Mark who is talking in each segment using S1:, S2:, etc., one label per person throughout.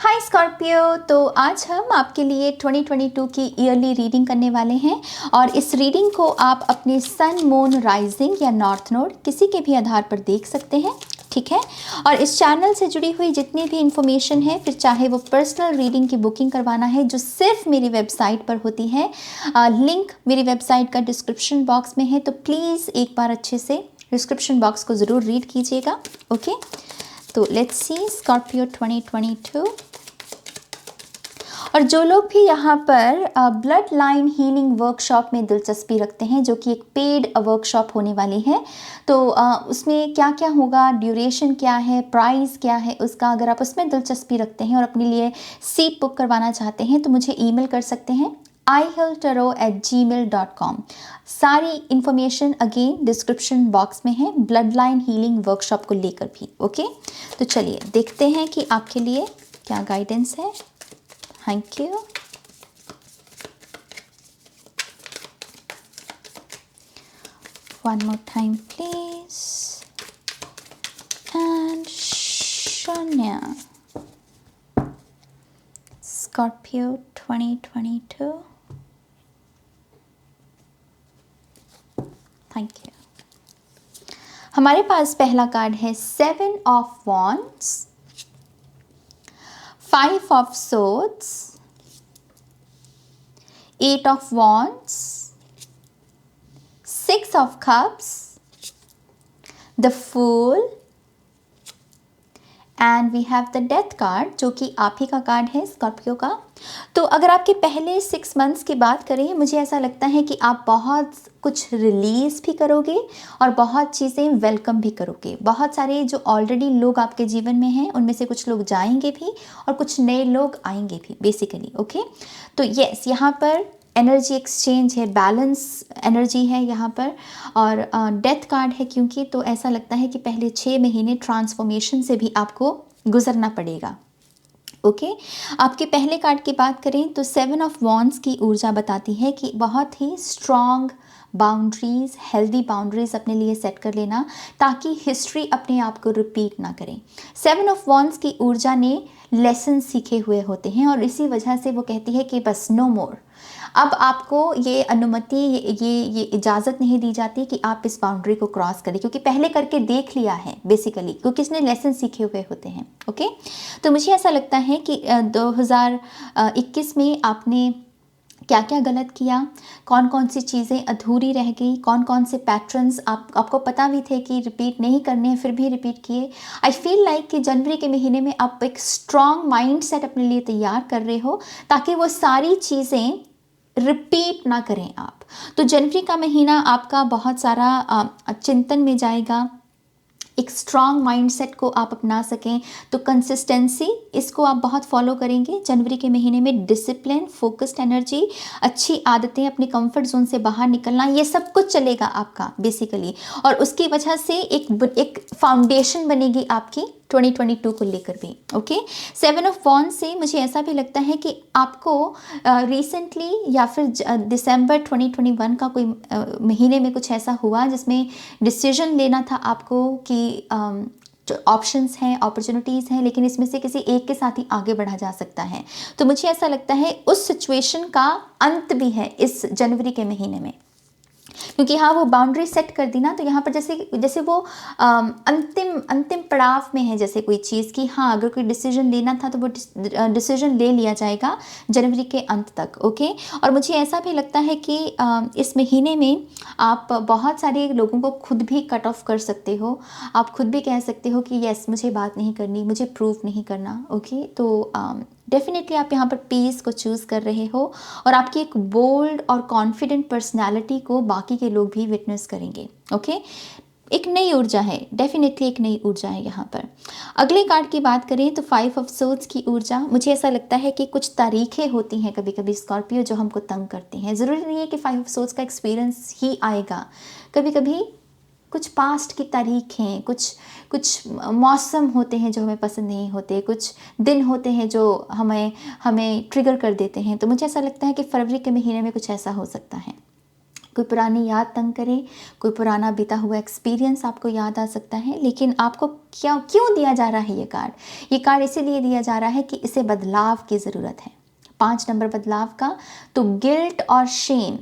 S1: हाय Scorpio. तो आज हम आपके लिए 2022 की ईयरली रीडिंग करने वाले हैं और इस रीडिंग को आप अपने सन मून राइजिंग या नॉर्थ नोड किसी के भी आधार पर देख सकते हैं, ठीक है। और इस चैनल से जुड़ी हुई जितनी भी इंफॉर्मेशन है, फिर चाहे वो पर्सनल रीडिंग की बुकिंग करवाना है जो सिर्फ मेरी वेबसाइट पर होती है, लिंक मेरी वेबसाइट का डिस्क्रिप्शन बॉक्स में है, तो प्लीज़ एक बार अच्छे से डिस्क्रिप्शन बॉक्स को ज़रूर रीड कीजिएगा, ओके। तो लेट्स सी स्कॉर्पियो 2022। और जो लोग भी यहाँ पर ब्लड लाइन हीलिंग वर्कशॉप में दिलचस्पी रखते हैं, जो कि एक पेड वर्कशॉप होने वाली है, तो उसमें क्या क्या होगा, ड्यूरेशन क्या है, प्राइस क्या है उसका, अगर आप उसमें दिलचस्पी रखते हैं और अपने लिए सीट बुक करवाना चाहते हैं तो मुझे ईमेल कर सकते हैं ihealtarot@gmail.com। सारी इंफॉर्मेशन अगेन डिस्क्रिप्शन बॉक्स में है, ब्लड लाइन हीलिंग वर्कशॉप को लेकर भी, ओके। तो चलिए देखते हैं कि आपके लिए क्या गाइडेंस है। Thank you. One more time, please. And Shania. Scorpio 2022. Thank you. हमारे पास पहला कार्ड है 7 of Wands, 5 of Swords, 8 of Wands, 6 of Cups, the Fool, and we have the death card, जो कि आप ही का कार्ड है स्कॉर्पियो का। तो अगर आपके पहले 6 मंथ्स की बात करें, मुझे ऐसा लगता है कि आप बहुत कुछ रिलीज़ भी करोगे और बहुत चीज़ें वेलकम भी करोगे। बहुत सारे जो ऑलरेडी लोग आपके जीवन में हैं उनमें से कुछ लोग जाएंगे भी और कुछ नए लोग आएंगे भी बेसिकली, ओके। तो यस, यहाँ पर एनर्जी एक्सचेंज है, बैलेंस एनर्जी है यहाँ पर, और डेथ कार्ड है क्योंकि, तो ऐसा लगता है कि पहले 6 महीने ट्रांसफॉर्मेशन से भी आपको गुजरना पड़ेगा, ओके। आपके पहले कार्ड की बात करें तो 7 ऑफ वॉन्ड्स की ऊर्जा बताती है कि बहुत ही स्ट्रॉन्ग बाउंड्रीज, हेल्दी बाउंड्रीज अपने लिए सेट कर लेना ताकि हिस्ट्री अपने आप को रिपीट ना करें। 7 ऑफ वॉन्ड्स की ऊर्जा ने लेसन सीखे हुए होते हैं और इसी वजह से वो कहती है कि बस नो मोर। अब आपको ये अनुमति, ये इजाज़त नहीं दी जाती कि आप इस बाउंड्री को क्रॉस करें, क्योंकि पहले करके देख लिया है बेसिकली, क्योंकि इसने लेसन सीखे हुए होते हैं, ओके। तो मुझे ऐसा लगता है कि 2021 में आपने क्या क्या गलत किया, कौन कौन सी चीज़ें अधूरी रह गई, कौन कौन से पैटर्न्स आपको पता भी थे कि रिपीट नहीं करने हैं फिर भी रिपीट किए। आई फील लाइक कि जनवरी के महीने में आप एक स्ट्रॉन्ग माइंड सेट अपने लिए तैयार कर रहे हो ताकि वो सारी चीज़ें रिपीट ना करें आप। तो जनवरी का महीना आपका बहुत सारा चिंतन में जाएगा, एक स्ट्रॉन्ग माइंडसेट को आप अपना सकें। तो कंसिस्टेंसी, इसको आप बहुत फॉलो करेंगे जनवरी के महीने में। डिसिप्लिन, फोकस्ड एनर्जी, अच्छी आदतें, अपने कंफर्ट जोन से बाहर निकलना, ये सब कुछ चलेगा आपका बेसिकली, और उसकी वजह से एक फाउंडेशन बनेगी आपकी 2022 को लेकर भी, ओके। 7 ऑफ वॉन्ड्स से मुझे ऐसा भी लगता है कि आपको रिसेंटली या फिर दिसंबर 2021 का कोई महीने में कुछ ऐसा हुआ जिसमें डिसीजन लेना था आपको कि ऑप्शंस हैं, अपॉर्चुनिटीज़ हैं, लेकिन इसमें से किसी एक के साथ ही आगे बढ़ा जा सकता है। तो मुझे ऐसा लगता है उस सिचुएशन का अंत भी है इस जनवरी के महीने में, क्योंकि हाँ वो बाउंड्री सेट कर दी ना, तो यहाँ पर जैसे वो अंतिम पड़ाव में है जैसे कोई चीज़ की, हाँ अगर कोई डिसीजन लेना था तो वो डिसीजन ले लिया जाएगा जनवरी के अंत तक, ओके। और मुझे ऐसा भी लगता है कि इस महीने में आप बहुत सारे लोगों को खुद भी कट ऑफ कर सकते हो। आप खुद भी कह सकते हो कि यस मुझे बात नहीं करनी, मुझे प्रूव नहीं करना, ओके। तो डेफिनेटली आप यहाँ पर पीस को चूज़ कर रहे हो और आपकी एक बोल्ड और कॉन्फिडेंट पर्सनालिटी को बाकी के लोग भी विटनेस करेंगे, ओके। एक नई ऊर्जा है, डेफिनेटली एक नई ऊर्जा है यहाँ पर। अगले कार्ड की बात करें तो 5 ऑफ सोर्ड्स की ऊर्जा, मुझे ऐसा लगता है कि कुछ तारीखें होती हैं कभी कभी स्कॉर्पियो जो हमको तंग करती हैं। ज़रूरी नहीं है कि 5 ऑफ सोर्ड्स का एक्सपीरियंस ही आएगा, कभी कभी कुछ पास्ट की तारीखें, कुछ मौसम होते हैं जो हमें पसंद नहीं होते, कुछ दिन होते हैं जो हमें ट्रिगर कर देते हैं। तो मुझे ऐसा लगता है कि फरवरी के महीने में कुछ ऐसा हो सकता है। कोई पुरानी याद तंग करे, कोई पुराना बीता हुआ एक्सपीरियंस आपको याद आ सकता है। लेकिन आपको क्यों दिया जा रहा है ये कार्ड? ये कार्ड इसीलिए दिया जा रहा है कि इसे बदलाव की ज़रूरत है। 5 नंबर बदलाव का। तो गिल्ट और शेम,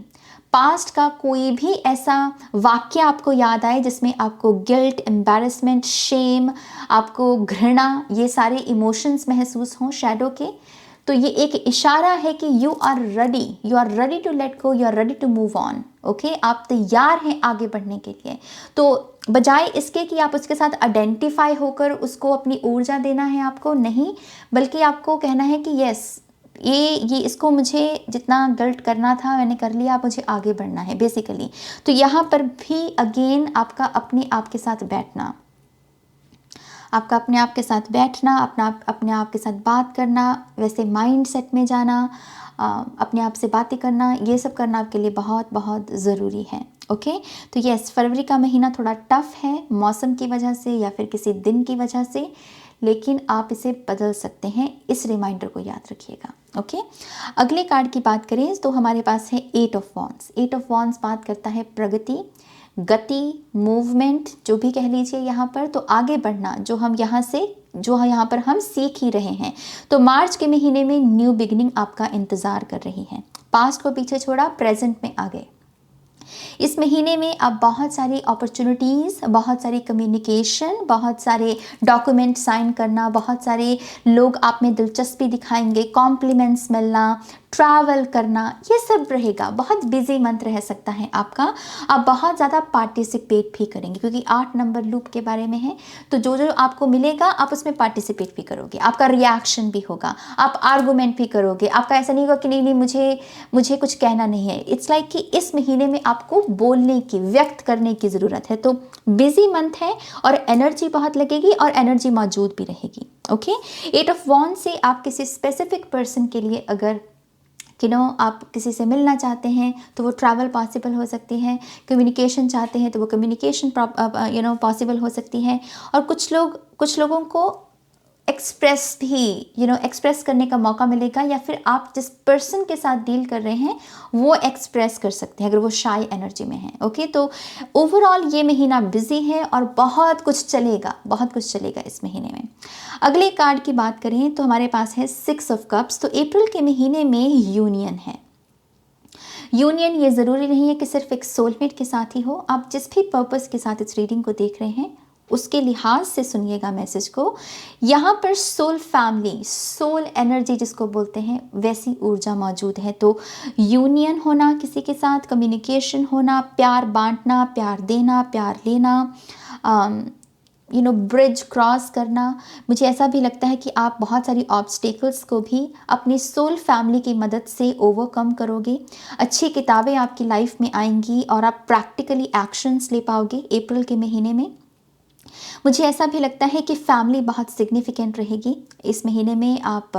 S1: पास्ट का कोई भी ऐसा वाक्य आपको याद आए जिसमें आपको गिल्ट, एम्बैरेसमेंट, शेम, आपको घृणा, ये सारे इमोशंस महसूस हों शैडो के, तो ये एक इशारा है कि you are ready to let go, you are ready to move on. Okay, आप तैयार हैं आगे बढ़ने के लिए। तो बजाय इसके कि आप उसके साथ आइडेंटिफाई होकर उसको अपनी ऊर्जा देना है आपको, नहीं, बल्कि आपको कहना है कि यस, ये इसको मुझे जितना गिल्ट करना था मैंने कर लिया, अब मुझे आगे बढ़ना है बेसिकली। तो यहाँ पर भी अगेन आपका अपने आप के साथ बैठना, आपका अपने आप के साथ बैठना, अपने आप के साथ बात करना, वैसे माइंड सेट में जाना, अपने आप से बातें करना, ये सब करना आपके लिए बहुत बहुत ज़रूरी है। ओके, तो यस, फरवरी का महीना थोड़ा टफ है मौसम की वजह से या फिर किसी दिन की वजह से, लेकिन आप इसे बदल सकते हैं, इस रिमाइंडर को याद रखिएगा। ओके, अगले कार्ड की बात करें तो हमारे पास है 8 ऑफ वॉन्ड्स। 8 ऑफ वॉन्ड्स बात करता है प्रगति, गति, मूवमेंट, जो भी कह लीजिए यहाँ पर, तो आगे बढ़ना, जो यहाँ पर हम सीख ही रहे हैं। तो मार्च के महीने में न्यू बिगिनिंग आपका इंतज़ार कर रही है। पास्ट को पीछे छोड़ा, प्रेजेंट में आ गए। इस महीने में आप बहुत सारी अपॉर्चुनिटीज़, बहुत सारी कम्युनिकेशन, बहुत सारे डॉक्यूमेंट साइन करना, बहुत सारे लोग आप में दिलचस्पी दिखाएंगे, कॉम्प्लीमेंट्स मिलना, ट्रैवल करना, ये सब रहेगा। बहुत बिजी मंथ रह सकता है आपका। आप बहुत ज़्यादा पार्टिसिपेट भी करेंगे क्योंकि 8 नंबर लूप के बारे में है, तो जो जो आपको मिलेगा आप उसमें पार्टिसिपेट भी करोगे, आपका रिएक्शन भी होगा, आप आर्गूमेंट भी करोगे। आपका ऐसा नहीं होगा कि नहीं मुझे कुछ कहना नहीं है। इट्स लाइक कि इस महीने में आपको बोलने की, व्यक्त करने की ज़रूरत है। तो बिजी मंथ है और एनर्जी बहुत लगेगी और एनर्जी मौजूद भी रहेगी। ओके, 8 ऑफ वॉन्ड से आप किसी स्पेसिफिक पर्सन के लिए अगर आप किसी से मिलना चाहते हैं तो वो ट्रैवल पॉसिबल हो सकती है, कम्युनिकेशन चाहते हैं तो वो कम्युनिकेशन पॉसिबल हो सकती है। और कुछ लोगों को एक्सप्रेस करने का मौका मिलेगा, या फिर आप जिस पर्सन के साथ डील कर रहे हैं वो एक्सप्रेस कर सकते हैं अगर वो शाई एनर्जी में है। ओके, तो ओवरऑल ये महीना बिजी है और बहुत कुछ चलेगा इस महीने में। अगले कार्ड की बात करें तो हमारे पास है 6 ऑफ कप्स। तो अप्रैल के महीने में यूनियन है। यूनियन ये ज़रूरी नहीं है कि सिर्फ एक सोलमेट के साथ ही हो। आप जिस भी पर्पस के साथ इस रीडिंग को देख रहे हैं उसके लिहाज से सुनिएगा मैसेज को। यहाँ पर सोल फैमिली, सोल एनर्जी जिसको बोलते हैं, वैसी ऊर्जा मौजूद है। तो यूनियन होना किसी के साथ, कम्युनिकेशन होना, प्यार बांटना, प्यार देना, प्यार लेना, ब्रिज क्रॉस करना। मुझे ऐसा भी लगता है कि आप बहुत सारी ऑब्स्टेकल्स को भी अपनी सोल फैमिली की मदद से ओवरकम करोगे। अच्छी किताबें आपकी लाइफ में आएंगी और आप प्रैक्टिकली एक्शंस ले पाओगे अप्रैल के महीने में। मुझे ऐसा भी लगता है कि फैमिली बहुत सिग्निफिकेंट रहेगी इस महीने में। आप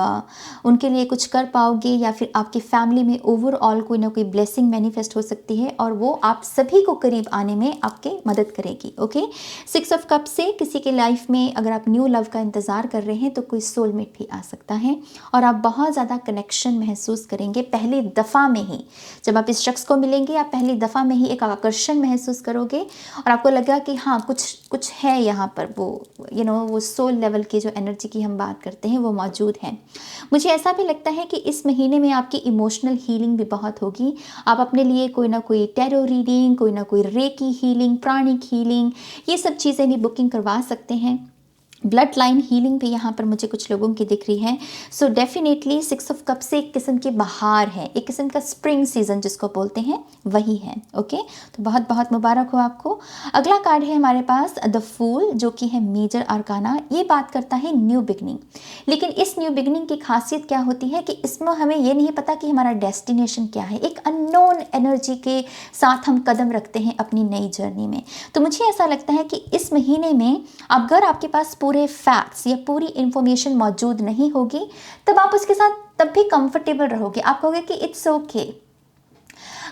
S1: उनके लिए कुछ कर पाओगे या फिर आपकी फैमिली में ओवरऑल कोई ना कोई ब्लेसिंग मैनिफेस्ट हो सकती है और वो आप सभी को करीब आने में आपके मदद करेगी। ओके, 6 ऑफ कप से किसी के लाइफ में अगर आप न्यू लव का इंतज़ार कर रहे हैं तो कोई सोलमेट भी आ सकता है और आप बहुत ज़्यादा कनेक्शन महसूस करेंगे पहली दफ़ा में ही। जब आप इस शख्स को मिलेंगे आप पहली दफ़ा में ही एक आकर्षण महसूस करोगे और आपको लगेगा कि हाँ कुछ है यहाँ पर, वो सोल लेवल की जो एनर्जी की हम बात करते हैं वो मौजूद है। मुझे ऐसा भी लगता है कि इस महीने में आपकी इमोशनल हीलिंग भी बहुत होगी। आप अपने लिए कोई ना कोई टैरो रीडिंग, कोई ना कोई रेकी हीलिंग, प्राणिक हीलिंग, ये सब चीज़ें भी बुकिंग करवा सकते हैं। ब्लड लाइन हीलिंग भी यहाँ पर मुझे कुछ लोगों की दिख रही है। सो डेफिनेटली 6 ऑफ कप से एक किस्म की बहार है, एक किस्म का स्प्रिंग सीजन जिसको बोलते हैं वही है। ओके, तो बहुत बहुत मुबारक हो आपको। अगला कार्ड है हमारे पास द फूल, जो कि है मेजर आर्काना। ये बात करता है न्यू बिगनिंग। लेकिन इस न्यू बिगनिंग की खासियत क्या होती है कि इसमें हमें ये नहीं पता कि हमारा डेस्टिनेशन क्या है। एक अननोन एनर्जी के साथ हम कदम रखते हैं अपनी नई जर्नी में। तो मुझे ऐसा लगता है कि इस महीने में अगर आपके पास पूरे फैक्ट्स या पूरी इंफॉर्मेशन मौजूद नहीं होगी तब आप उसके साथ तब भी कंफर्टेबल रहोगे। आप कहोगे कि इट्स ओके।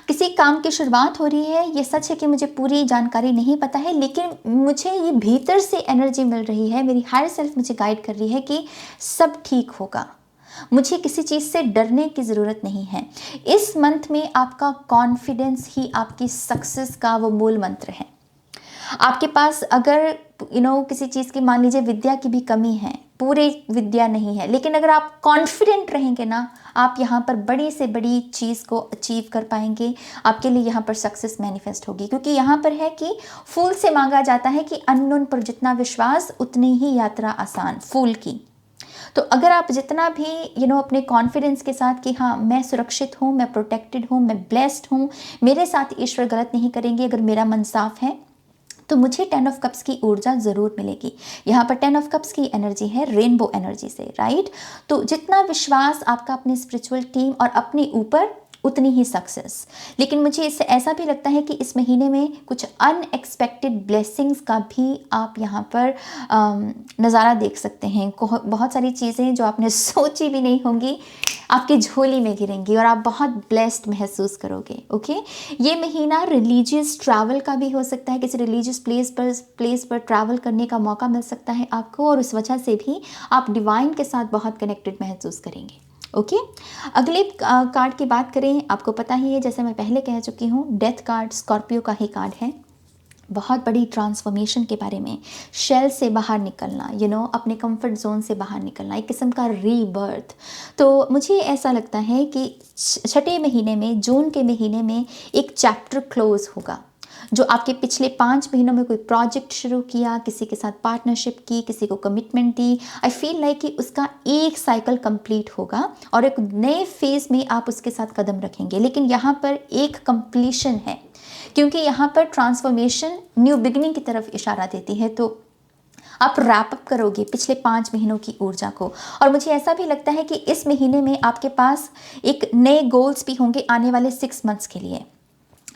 S1: किसी काम की शुरुआत हो रही है, ये सच है कि मुझे पूरी जानकारी नहीं पता है, लेकिन मुझे ये भीतर से एनर्जी मिल रही है, मेरी हायर सेल्फ मुझे गाइड कर रही है कि सब ठीक होगा। मुझे किसी चीज़ से डरने की ज़रूरत नहीं है। इस मंथ में आपका कॉन्फिडेंस ही आपकी सक्सेस का वो मूल मंत्र है। आपके पास अगर किसी चीज़ की, मान लीजिए विद्या की भी कमी है, पूरी विद्या नहीं है, लेकिन अगर आप कॉन्फिडेंट रहेंगे ना, आप यहाँ पर बड़ी से बड़ी चीज़ को अचीव कर पाएंगे। आपके लिए यहाँ पर सक्सेस मैनिफेस्ट होगी, क्योंकि यहाँ पर है कि फूल से मांगा जाता है कि अननोन पर जितना विश्वास उतनी ही यात्रा आसान, फूल की। तो अगर आप जितना भी अपने कॉन्फिडेंस के साथ कि हाँ मैं सुरक्षित हूँ, मैं प्रोटेक्टेड हूँ, मैं ब्लेस्ड हूँ, मेरे साथ ईश्वर गलत नहीं करेंगे, अगर मेरा मन साफ है, तो मुझे 10 ऑफ कप्स की ऊर्जा ज़रूर मिलेगी। यहाँ पर 10 ऑफ कप्स की एनर्जी है रेनबो एनर्जी से, राइट। तो जितना विश्वास आपका अपने स्पिरिचुअल टीम और अपने ऊपर, उतनी ही सक्सेस। लेकिन मुझे इससे ऐसा भी लगता है कि इस महीने में कुछ अनएक्सपेक्टेड ब्लेसिंग्स का भी आप यहाँ पर नज़ारा देख सकते हैं। बहुत सारी चीज़ें जो आपने सोची भी नहीं होंगी आपकी झोली में गिरेंगी और आप बहुत ब्लेस्ड महसूस करोगे। ओके, ये महीना रिलीजियस ट्रैवल का भी हो सकता है, किसी रिलीजियस प्लेस पर ट्रैवल करने का मौका मिल सकता है आपको, और उस वजह से भी आप डिवाइन के साथ बहुत कनेक्टेड महसूस करेंगे। ओके, अगले कार्ड की बात करें, आपको पता ही है जैसे मैं पहले कह चुकी हूँ, डेथ कार्ड स्कॉर्पियो का ही कार्ड है। बहुत बड़ी ट्रांसफॉर्मेशन के बारे में, शेल से बाहर निकलना, अपने कंफर्ट जोन से बाहर निकलना, एक किस्म का रीबर्थ। तो मुझे ऐसा लगता है कि छठे महीने में, जून के महीने में एक चैप्टर क्लोज होगा। जो आपके पिछले 5 महीनों में कोई प्रोजेक्ट शुरू किया, किसी के साथ पार्टनरशिप की, किसी को commitment the, I feel like कि उसका एक साइकिल कंप्लीट होगा और एक नए फेज में आप उसके साथ कदम रखेंगे। लेकिन यहाँ पर एक कंप्लीशन है, क्योंकि यहाँ पर ट्रांसफॉर्मेशन न्यू बिगिनिंग की तरफ इशारा देती है। तो आप रैप अप करोगे पिछले 5 महीनों की ऊर्जा को। और मुझे ऐसा भी लगता है कि इस महीने में आपके पास एक नए गोल्स भी होंगे आने वाले 6 मंथ्स के लिए,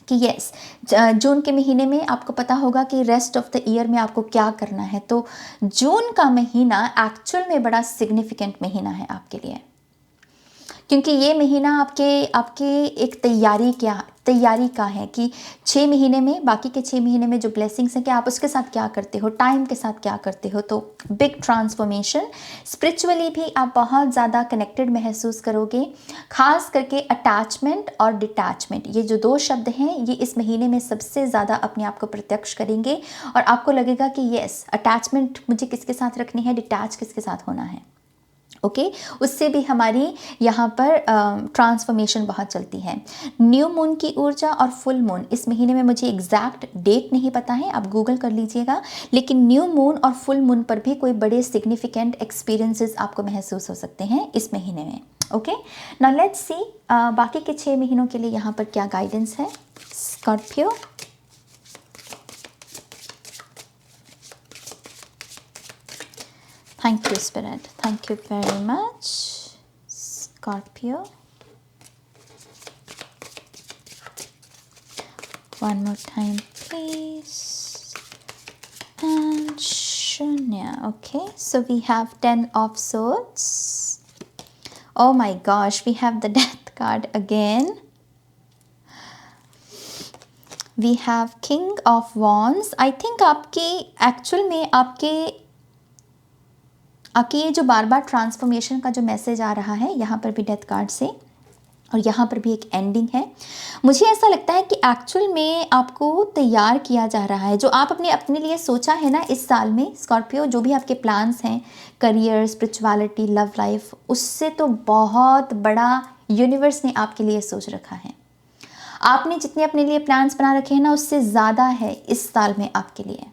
S1: कि यस, जून के महीने में आपको पता होगा कि रेस्ट ऑफ द ईयर में आपको क्या करना है। तो जून का महीना एक्चुअल में बड़ा सिग्निफिकेंट महीना है आपके लिए, क्योंकि ये महीना आपके एक तैयारी का है कि 6 महीने में, बाकी के 6 महीने में जो ब्लेसिंग्स हैं, कि आप उसके साथ क्या करते हो, टाइम के साथ क्या करते हो। तो बिग ट्रांसफॉर्मेशन, स्पिरिचुअली भी आप बहुत ज़्यादा कनेक्टेड महसूस करोगे। खास करके अटैचमेंट और डिटैचमेंट, ये जो 2 शब्द हैं, ये इस महीने में सबसे ज़्यादा अपने आप को प्रत्यक्ष करेंगे और आपको लगेगा कि यस, अटैचमेंट मुझे किसके साथ रखनी है, डिटैच किसके साथ होना है। ओके, उससे भी हमारी यहाँ पर ट्रांसफॉर्मेशन बहुत चलती है। न्यू मून की ऊर्जा और फुल मून, इस महीने में मुझे एग्जैक्ट डेट नहीं पता है, आप गूगल कर लीजिएगा, लेकिन न्यू मून और फुल मून पर भी कोई बड़े सिग्निफिकेंट एक्सपीरियंसेस आपको महसूस हो सकते हैं इस महीने में। ओके, नाउ लेट्स सी बाकी के 6 महीनों के लिए यहाँ पर क्या गाइडेंस है। Scorpio, thank you spirit, thank you very much. Scorpio, one more time please, and Shunya. Okay, so we have 10 of swords. Oh my gosh, we have the death card again. We have King of Wands. I think आपके actual में आपके ये जो बार बार transformation का जो message आ रहा है, यहाँ पर भी डेथ कार्ड से, और यहाँ पर भी एक एंडिंग है। मुझे ऐसा लगता है कि एक्चुअल में आपको तैयार किया जा रहा है। जो आप अपने लिए सोचा है ना इस साल में, स्कॉर्पियो, जो भी आपके प्लान्स हैं, करियर, स्पिरिचुअलिटी, लव लाइफ, उससे तो बहुत बड़ा यूनिवर्स ने आपके लिए सोच रखा है। आपने जितने अपने लिए प्लान्स बना रखे हैं ना, उससे ज़्यादा है इस साल में आपके लिए।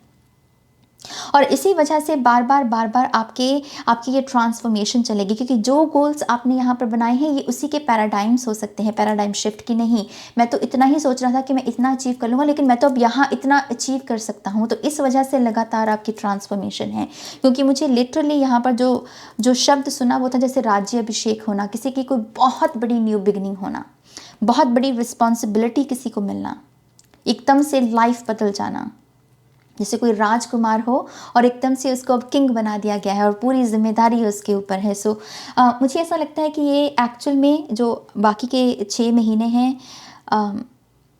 S1: और इसी वजह से बार बार आपकी ये ट्रांसफॉर्मेशन चलेगी, क्योंकि जो गोल्स आपने यहाँ पर बनाए हैं, ये उसी के पैराडाइम्स हो सकते हैं, पैराडाइम शिफ्ट की नहीं। मैं तो इतना ही सोच रहा था कि मैं इतना अचीव कर लूँगा, लेकिन मैं तो अब यहाँ इतना अचीव कर सकता हूँ। तो इस वजह से लगातार आपकी ट्रांसफॉर्मेशन है, क्योंकि मुझे लिटरली यहाँ पर जो शब्द सुना वो था जैसे राज्य अभिषेक होना, किसी की कोई बहुत बड़ी न्यू बिगनिंग होना, बहुत बड़ी रिस्पॉन्सिबिलिटी किसी को मिलना, एकदम से लाइफ बदल जाना, जैसे कोई राजकुमार हो और एकदम से उसको अब किंग बना दिया गया है और पूरी जिम्मेदारी उसके ऊपर है। सो मुझे ऐसा लगता है कि ये एक्चुअल में जो बाकी के 6 महीने हैं,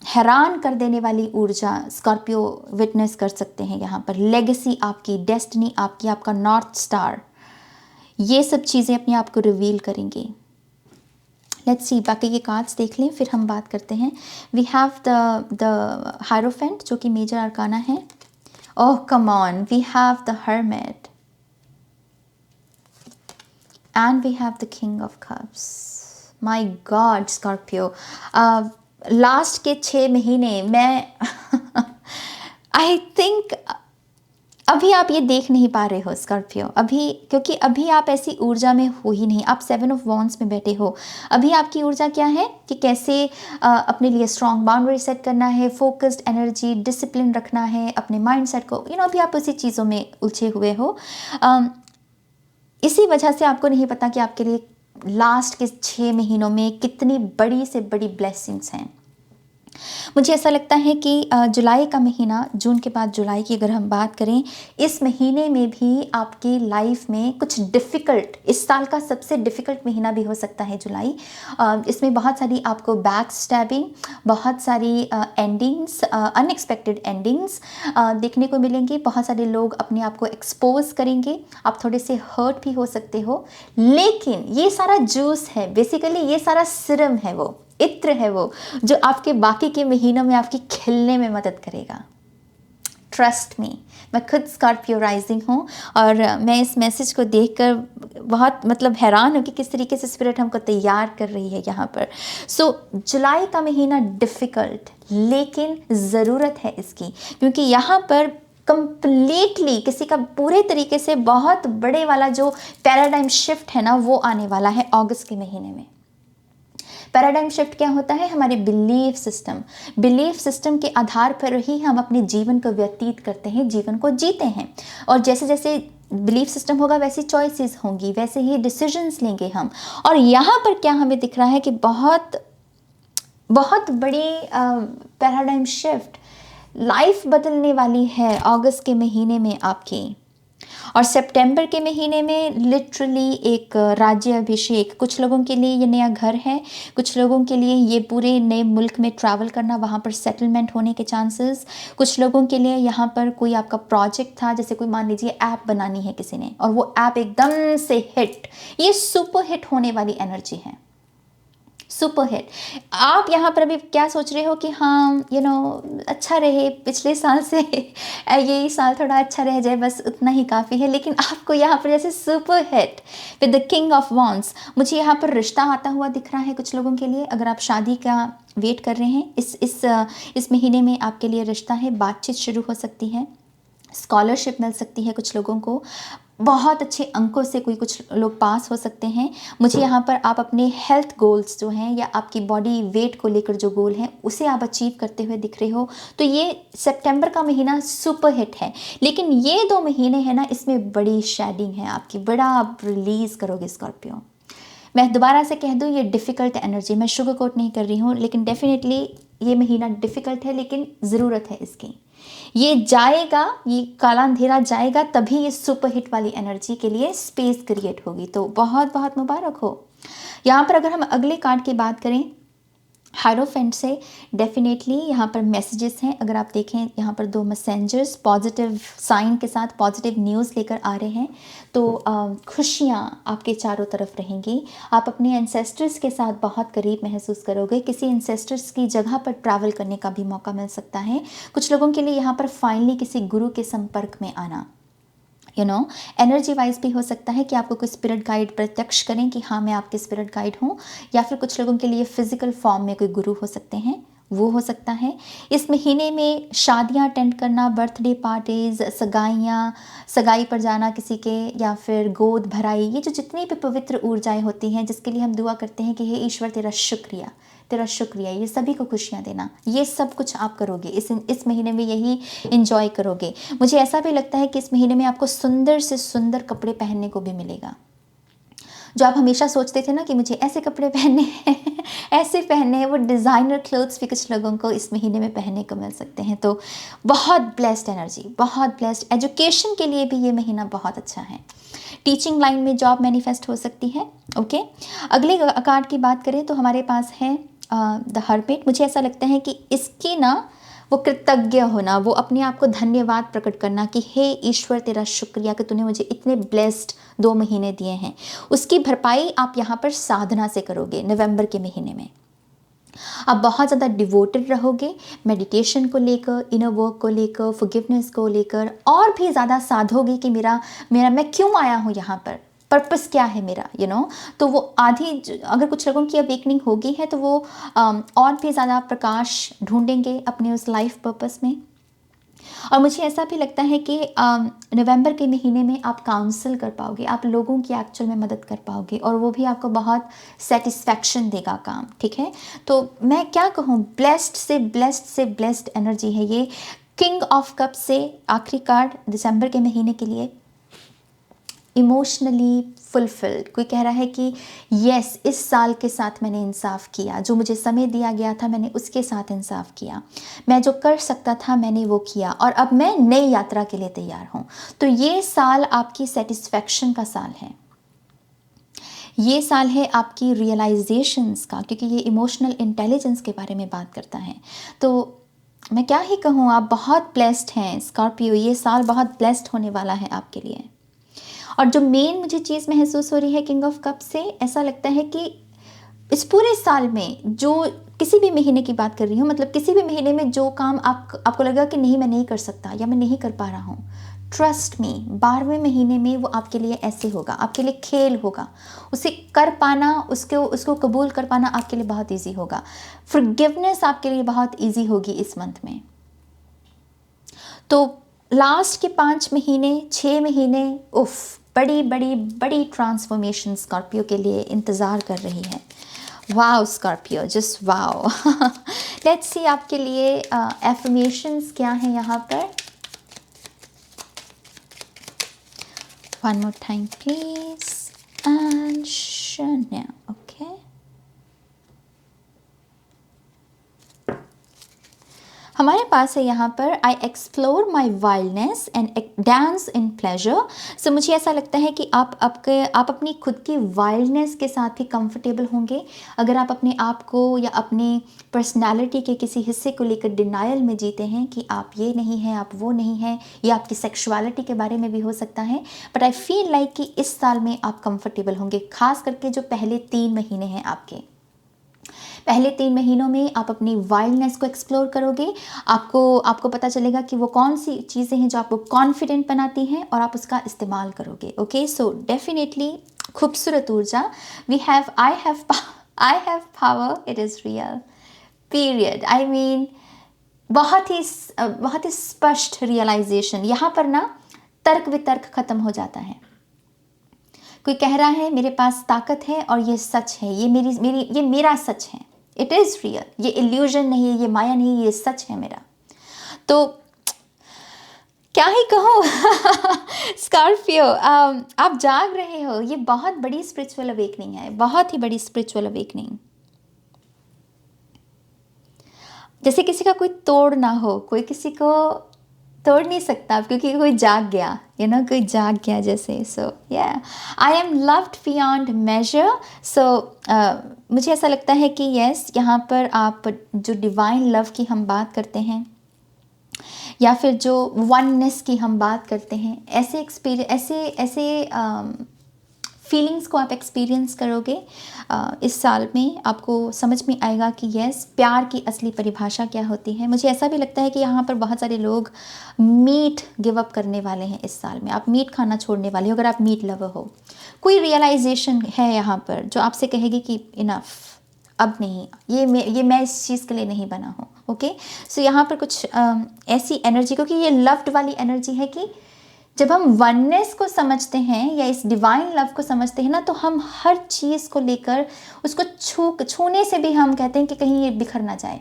S1: हैरान कर देने वाली ऊर्जा स्कॉर्पियो विटनेस कर सकते हैं। यहाँ पर लेगेसी आपकी, डेस्टिनी आपकी, आपका नॉर्थ स्टार, ये सब चीज़ें अपने आप को रिवील करेंगी। लेट्स सी, बाकी के कार्ड्स देख लें फिर हम बात करते हैं। वी हैव द हायरोफेंट जो कि मेजर अरकाना है। Oh come on, we have the hermit and we have the king of cups. My god Scorpio, last के 6 महीने मैं आई थिंक अभी आप ये देख नहीं पा रहे हो स्कॉर्पियो, अभी, क्योंकि अभी आप ऐसी ऊर्जा में हो ही नहीं। आप 7 ऑफ वॉन्ड्स में बैठे हो। अभी आपकी ऊर्जा क्या है कि कैसे अपने लिए स्ट्रॉन्ग बाउंड्री सेट करना है, फोकस्ड एनर्जी, डिसिप्लिन रखना है अपने माइंड सेट को। अभी आप उसी चीज़ों में उलझे हुए हो। इसी वजह से आपको नहीं पता कि आपके लिए लास्ट के 6 महीनों में कितनी बड़ी से बड़ी ब्लेसिंग्स हैं। मुझे ऐसा लगता है कि जुलाई का महीना, जून के बाद जुलाई की अगर हम बात करें, इस महीने में भी आपकी लाइफ में कुछ डिफ़िकल्ट, इस साल का सबसे डिफ़िकल्ट महीना भी हो सकता है जुलाई। इसमें बहुत सारी आपको बैक स्टैबिंग, बहुत सारी एंडिंग्स, अनएक्सपेक्टेड एंडिंग्स देखने को मिलेंगी। बहुत सारे लोग अपने आप को एक्सपोज करेंगे, आप थोड़े से हर्ट भी हो सकते हो। लेकिन ये सारा जूस है, बेसिकली ये सारा सिरम है, वो इत्र है, वो जो आपके बाकी के महीनों में आपकी खिलने में मदद करेगा। ट्रस्ट मी, मैं खुद स्कॉर्पियो राइजिंग हूँ और मैं इस मैसेज को देखकर बहुत हैरान हूँ कि किस तरीके से स्पिरिट हमको तैयार कर रही है यहाँ पर। सो जुलाई का महीना डिफ़िकल्ट, लेकिन ज़रूरत है इसकी, क्योंकि यहाँ पर कंप्लीटली किसी का पूरे तरीके से बहुत बड़े वाला जो पैराडाइम शिफ्ट है ना, वो आने वाला है अगस्त के महीने में। पैराडाइम शिफ्ट क्या होता है? हमारे बिलीफ सिस्टम के आधार पर ही हम अपने जीवन को व्यतीत करते हैं, जीवन को जीते हैं। और जैसे जैसे बिलीफ सिस्टम होगा वैसी चॉइसेस होंगी, वैसे ही डिसीजंस लेंगे हम। और यहाँ पर क्या हमें दिख रहा है कि बहुत बहुत बड़ी पैराडाइम शिफ्ट, लाइफ बदलने वाली है अगस्त के महीने में आपकी। और सितंबर के महीने में लिटरली एक राज्य अभिषेक, कुछ लोगों के लिए ये नया घर है, कुछ लोगों के लिए ये पूरे नए मुल्क में ट्रैवल करना, वहाँ पर सेटलमेंट होने के चांसेस, कुछ लोगों के लिए यहाँ पर कोई आपका प्रोजेक्ट था, जैसे कोई मान लीजिए ऐप बनानी है किसी ने और वो ऐप एकदम से हिट, ये सुपर हिट होने वाली एनर्जी है, सुपर हिट। आप यहाँ पर अभी क्या सोच रहे हो कि हाँ अच्छा रहे पिछले साल से ये साल थोड़ा अच्छा रह जाए, बस उतना ही काफ़ी है। लेकिन आपको यहाँ पर जैसे super hit with the king of wands, मुझे यहाँ पर रिश्ता आता हुआ दिख रहा है कुछ लोगों के लिए। अगर आप शादी का वेट कर रहे हैं, इस महीने में आपके लिए रिश्ता है, बातचीत शुरू हो सकती है, स्कॉलरशिप मिल सकती है कुछ लोगों को, बहुत अच्छे अंकों से कुछ लोग पास हो सकते हैं। मुझे यहाँ पर आप अपने हेल्थ गोल्स जो हैं या आपकी बॉडी वेट को लेकर जो गोल हैं उसे आप अचीव करते हुए दिख रहे हो, तो ये सितंबर का महीना सुपर हिट है। लेकिन ये 2 महीने हैं ना, इसमें बड़ी शेडिंग है आपकी, बड़ा आप रिलीज़ करोगे स्कॉर्पियो। मैं दोबारा से कह दूँ, ये डिफ़िकल्ट एनर्जी, मैं शुगर कोट नहीं कर रही हूँ, लेकिन डेफिनेटली ये महीना डिफ़िकल्ट है, लेकिन ज़रूरत है इसकी। ये जाएगा, ये काला अंधेरा जाएगा, तभी ये सुपर हिट वाली एनर्जी के लिए स्पेस क्रिएट होगी। तो बहुत बहुत मुबारक हो। यहाँ पर अगर हम अगले कार्ड की बात करें, हायरोफेंट से, डेफिनेटली यहाँ पर मैसेजेस हैं। अगर आप देखें यहाँ पर 2 मैसेंजर्स पॉजिटिव साइन के साथ पॉजिटिव न्यूज़ लेकर आ रहे हैं, तो खुशियाँ आपके चारों तरफ रहेंगी। आप अपने एंसेस्टर्स के साथ बहुत करीब महसूस करोगे। किसी एंसेस्टर्स की जगह पर ट्रैवल करने का भी मौका मिल सकता है। कुछ लोगों के लिए यहाँ पर फाइनली किसी गुरु के संपर्क में आना, एनर्जी वाइज भी हो सकता है कि आपको कोई स्पिरिट गाइड प्रत्यक्ष करें कि हाँ मैं आपके स्पिरिट गाइड हूँ, या फिर कुछ लोगों के लिए फिजिकल फॉर्म में कोई गुरु हो सकते हैं, वो हो सकता है। इस महीने में शादियाँ अटेंड करना, बर्थडे पार्टीज़, सगाई पर जाना किसी के, या फिर गोद भराई, ये जो जितनी भी पवित्र ऊर्जाएं होती हैं जिसके लिए हम दुआ करते हैं कि हे ईश्वर तेरा शुक्रिया, ये सभी को खुशियाँ देना, ये सब कुछ आप करोगे इस महीने में, यही इंजॉय करोगे। मुझे ऐसा भी लगता है कि इस महीने में आपको सुंदर से सुंदर कपड़े पहनने को भी मिलेगा। जो आप हमेशा सोचते थे ना कि मुझे ऐसे कपड़े पहनने हैं ऐसे पहनने हैं, वो डिज़ाइनर क्लोथ्स भी कुछ लोगों को इस महीने में पहनने को मिल सकते हैं। तो बहुत ब्लेस्ड एनर्जी, बहुत ब्लेस्ड। एजुकेशन के लिए भी ये महीना बहुत अच्छा है। टीचिंग लाइन में जॉब मैनिफेस्ट हो सकती है। ओके, अगले कार्ड की बात करें तो हमारे पास है द हर्मिट। मुझे ऐसा लगता है कि इसकी ना वो कृतज्ञ होना, वो अपने आप को धन्यवाद प्रकट करना कि हे ईश्वर तेरा शुक्रिया कि तूने मुझे इतने ब्लेस्ड 2 महीने दिए हैं। उसकी भरपाई आप यहाँ पर साधना से करोगे नवंबर के महीने में। आप बहुत ज़्यादा डिवोटेड रहोगे मेडिटेशन को लेकर, इनर वर्क को लेकर, फॉरगिवनेस को लेकर, और भी ज़्यादा साधोगे कि मेरा मेरा मैं क्यों आया हूँ यहाँ पर, पर्पस क्या है मेरा, तो वो अगर कुछ लोगों की अवेकनिंग होगी है तो वो और भी ज़्यादा प्रकाश ढूंढेंगे अपने उस लाइफ पर्पस में। और मुझे ऐसा भी लगता है कि नवंबर के महीने में आप काउंसल कर पाओगे, आप लोगों की एक्चुअल में मदद कर पाओगे, और वो भी आपको बहुत सेटिस्फैक्शन देगा काम, ठीक है। तो मैं क्या कहूँ, ब्लेस्ड से ब्लेस्ड से ब्लेस्ड एनर्जी है ये। किंग ऑफ कप से आखिरी कार्ड दिसंबर के महीने के लिए, इमोशनली फुलफिल्ड। कोई कह रहा है कि यस, इस साल के साथ मैंने इंसाफ किया, जो मुझे समय दिया गया था मैंने उसके साथ इंसाफ किया, मैं जो कर सकता था मैंने वो किया, और अब मैं नई यात्रा के लिए तैयार हूँ। तो ये साल आपकी सेटिस्फैक्शन का साल है, ये साल है आपकी रियलाइजेशंस का, क्योंकि ये इमोशनल इंटेलिजेंस के बारे में बात करता है। तो मैं क्या ही कहूँ, आप बहुत ब्लेस्ड हैं स्कॉर्पियो, ये साल बहुत ब्लेस्ड होने वाला है आपके लिए। और जो मेन मुझे चीज़ महसूस हो रही है किंग ऑफ कप से, ऐसा लगता है कि इस पूरे साल में जो किसी भी महीने की बात कर रही हूँ, मतलब किसी भी महीने में जो काम आपको लगा कि नहीं मैं नहीं कर सकता या मैं नहीं कर पा रहा हूँ, ट्रस्ट मी 12वें महीने में वो आपके लिए ऐसे होगा, आपके लिए खेल होगा, उसे कर पाना, उसको कबूल कर पाना आपके लिए बहुत ईजी होगा। फॉरगिवनेस आपके लिए बहुत ईजी होगी इस मंथ में। तो लास्ट के 5 महीने 6 महीने उफ, बड़ी बड़ी बड़ी ट्रांसफॉर्मेशन स्कॉर्पियो के लिए इंतज़ार कर रही है। Wow Scorpio, just wow. Let's see आपके लिए एफर्मेशंस क्या हैं यहाँ पर। One more time please and शन्या, ओके। हमारे पास है यहाँ पर I explore my wildness and dance in pleasure. So मुझे ऐसा लगता है कि आप अपनी खुद की वाइल्डनेस के साथ भी कंफर्टेबल होंगे। अगर आप अपने आप को या अपने पर्सनालिटी के किसी हिस्से को लेकर डिनायल में जीते हैं कि आप ये नहीं हैं, आप वो नहीं हैं, या आपकी सेक्सुअलिटी के बारे में भी हो सकता है, बट आई फील लाइक कि इस साल में आप कंफर्टेबल होंगे, खास करके जो पहले 3 महीने हैं आपके। पहले 3 महीनों में आप अपनी वाइल्डनेस को एक्सप्लोर करोगे। आपको पता चलेगा कि वो कौन सी चीज़ें हैं जो आपको कॉन्फिडेंट बनाती हैं, और आप उसका इस्तेमाल करोगे। ओके, सो डेफिनेटली खूबसूरत ऊर्जा। I have power, it is real, period. I mean बहुत ही स्पष्ट रियलाइजेशन। यहाँ पर ना तर्क वितर्क खत्म हो जाता है। कोई कह रहा है मेरे पास ताकत है और ये सच है, ये मेरा सच है, इट इज़ रियल, ये इल्यूजन नहीं है, ये माया नहीं है, ये सच है मेरा। तो क्या ही कहूँ। स्कॉर्पियो, आप जाग रहे हो, ये बहुत बड़ी स्पिरिचुअल अवेकनिंग है, बहुत ही बड़ी स्पिरिचुअल अवेकनिंग। जैसे किसी का कोई तोड़ ना हो, कोई किसी को तोड़ नहीं सकता क्योंकि कोई जाग गया, कोई जाग गया जैसे। सो या I am loved beyond measure. So मुझे ऐसा लगता है कि यस, यहाँ पर आप जो डिवाइन लव की हम बात करते हैं, या फिर जो वननेस की हम बात करते हैं, ऐसे फीलिंग्स को आप एक्सपीरियंस करोगे इस साल में। आपको समझ में आएगा कि यस, प्यार की असली परिभाषा क्या होती है। मुझे ऐसा भी लगता है कि यहाँ पर बहुत सारे लोग मीट गिव अप करने वाले हैं इस साल में। आप मीट खाना छोड़ने वाले हो अगर आप मीट लवर हो। कोई रियलाइजेशन है यहाँ पर जो आपसे कहेगी कि इनफ, अब नहीं, ये मैं इस चीज़ के लिए नहीं बना हूँ। ओके, सो यहाँ पर कुछ ऐसी एनर्जी, क्योंकि ये लव्ड वाली एनर्जी है कि जब हम वननेस को समझते हैं या इस डिवाइन लव को समझते हैं ना, तो हम हर चीज़ को लेकर उसको छूने से भी हम कहते हैं कि कहीं ये बिखर ना जाए।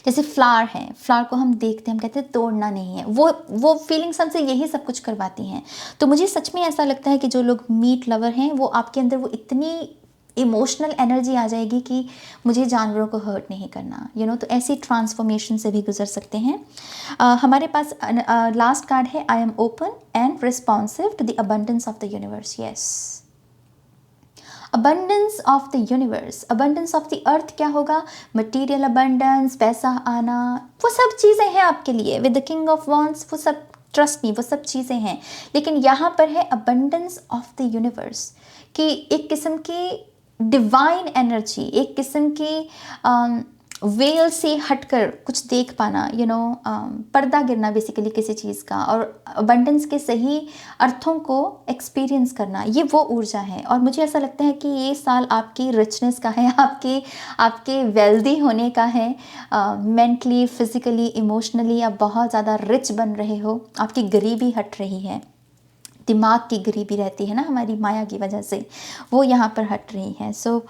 S1: जैसे फ्लावर है, फ्लावर को हम देखते हैं, हम कहते हैं तोड़ना नहीं है, वो फीलिंग्स हमसे यही सब कुछ करवाती हैं। तो मुझे सच में ऐसा लगता है कि जो लोग मीट लवर हैं, वो आपके अंदर वो इतनी इमोशनल एनर्जी आ जाएगी कि मुझे जानवरों को हर्ट नहीं करना, तो ऐसी ट्रांसफॉर्मेशन से भी गुजर सकते हैं। हमारे पास लास्ट कार्ड है I am open and responsive to the abundance of the universe. Yes, abundance of the universe, abundance of the earth क्या होगा? मटीरियल अबंडेंस, पैसा आना, वो सब चीज़ें हैं आपके लिए। With the king of wands, वो सब ट्रस्ट नहीं, वो सब चीज़ें हैं। लेकिन यहाँ पर है अबंडेंस ऑफ द यूनिवर्स, कि एक किस्म की डिवाइन एनर्जी, एक किस्म की वेल से हटकर कुछ देख पाना, पर्दा गिरना बेसिकली किसी चीज़ का, और अबंडेंस के सही अर्थों को एक्सपीरियंस करना, ये वो ऊर्जा है। और मुझे ऐसा लगता है कि ये साल आपकी रिचनेस का है, आपके वेल्दी होने का है। मेंटली, फिज़िकली, इमोशनली आप बहुत ज़्यादा रिच बन रहे हो, आपकी गरीबी हट रही है। दिमाग की गरीबी रहती है ना हमारी माया की वजह से, वो यहाँ पर हट रही है। सो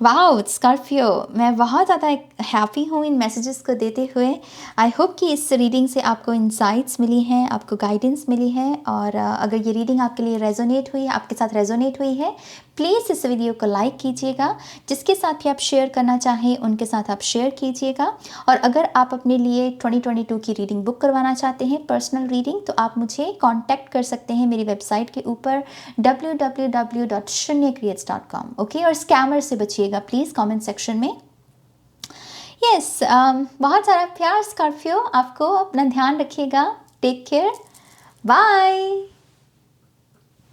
S1: वाओ स्कॉर्पियो, मैं बहुत ज़्यादा हैप्पी हूँ इन मैसेजेस को देते हुए। आई होप कि इस रीडिंग से आपको इंसाइट्स मिली हैं, आपको गाइडेंस मिली है। और अगर ये रीडिंग आपके लिए रेजोनेट हुई है, आपके साथ रेजोनेट हुई है, प्लीज़ इस वीडियो को लाइक कीजिएगा। जिसके साथ भी आप शेयर करना चाहें उनके साथ आप शेयर कीजिएगा। और अगर आप अपने लिए 2022 की रीडिंग बुक करवाना चाहते हैं, पर्सनल रीडिंग, तो आप मुझे कांटेक्ट कर सकते हैं मेरी वेबसाइट के ऊपर www.shunyacreates.com। ओके, और स्कैमर से बचिएगा प्लीज़ कमेंट सेक्शन में। यस, बहुत सारा प्यार स्कॉर्पियो, आपको अपना ध्यान रखिएगा। Take care, bye.